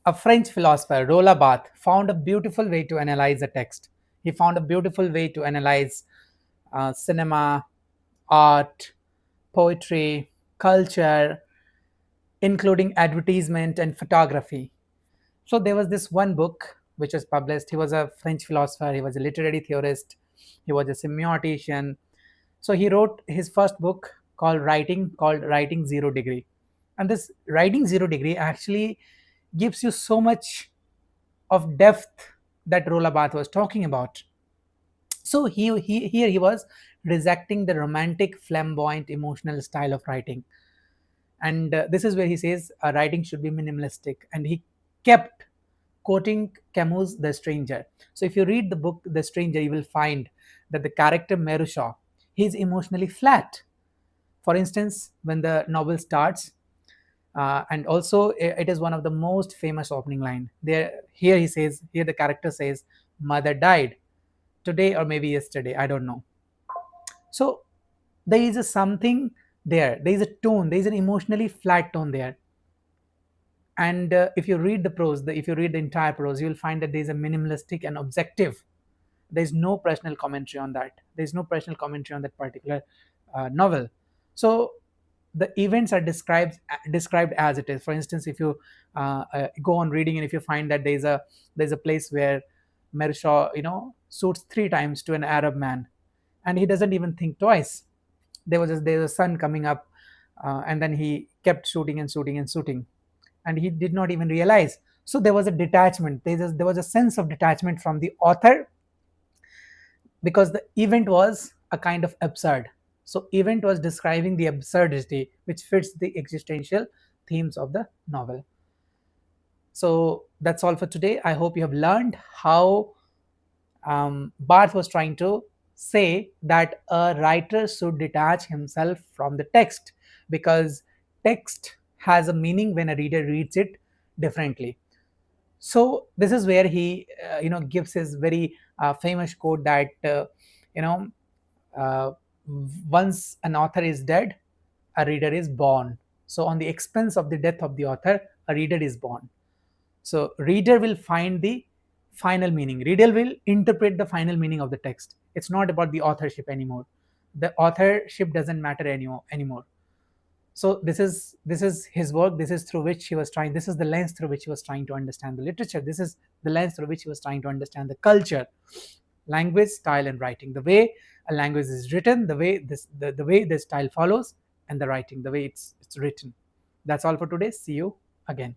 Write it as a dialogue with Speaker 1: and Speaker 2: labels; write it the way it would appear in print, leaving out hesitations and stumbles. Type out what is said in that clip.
Speaker 1: A French philosopher, Roland Barthes, found a beautiful way to analyze a text. He found a beautiful way to analyze cinema, art, poetry, culture, including advertisement and photography. So there was this one book which was published. He was a French philosopher, he was a literary theorist, he was a semiotician. So he wrote his first book called Writing Zero Degree. And this Writing Zero Degree actually gives you so much of depth that Roland Barthes was talking about. So here he was rejecting the romantic, flamboyant, emotional style of writing. And this is where he says writing should be minimalistic. And he kept quoting Camus' The Stranger. So if you read the book The Stranger, you will find that the character Merushaw, he's emotionally flat. For instance, when the novel starts, and also it is one of the most famous opening line. There, here he says, here the character says, "Mother died today or maybe yesterday. I don't know." So there is a something there. There is a tone. There is an emotionally flat tone there. And if you read the prose, if you read the entire prose, you will find that there is a minimalistic and objective. There is no personal commentary on that. There is no personal commentary on that particular novel. So the events are described as it is. For instance, if you go on reading, and if you find that there's a place where Mershaw, shoots 3 times to an Arab man, and he doesn't even think twice. There's a sun coming up, and then he kept shooting and shooting and shooting, and he did not even realize. So there was a detachment. There was a sense of detachment from the author, because the event was a kind of absurd. So event was describing the absurdity which fits the existential themes of the novel. So that's all for today. I hope you have learned how Barth was trying to say that a writer should detach himself from the text, because text has a meaning when a reader reads it differently. So this is where he gives his very famous quote that you know uh, once an author is dead, a reader is born. So on the expense of the death of the author, a reader is born. So reader will find the final meaning. Reader will interpret the final meaning of the text. It's not about the authorship anymore. The authorship doesn't matter anymore. So this is his work. This is through which he was trying. This is the lens through which he was trying to understand the literature. This is the lens through which he was trying to understand the culture, language, style, and writing. The way a language is written, the way the style follows, and the writing, the way it's written. That's all for today. See you again.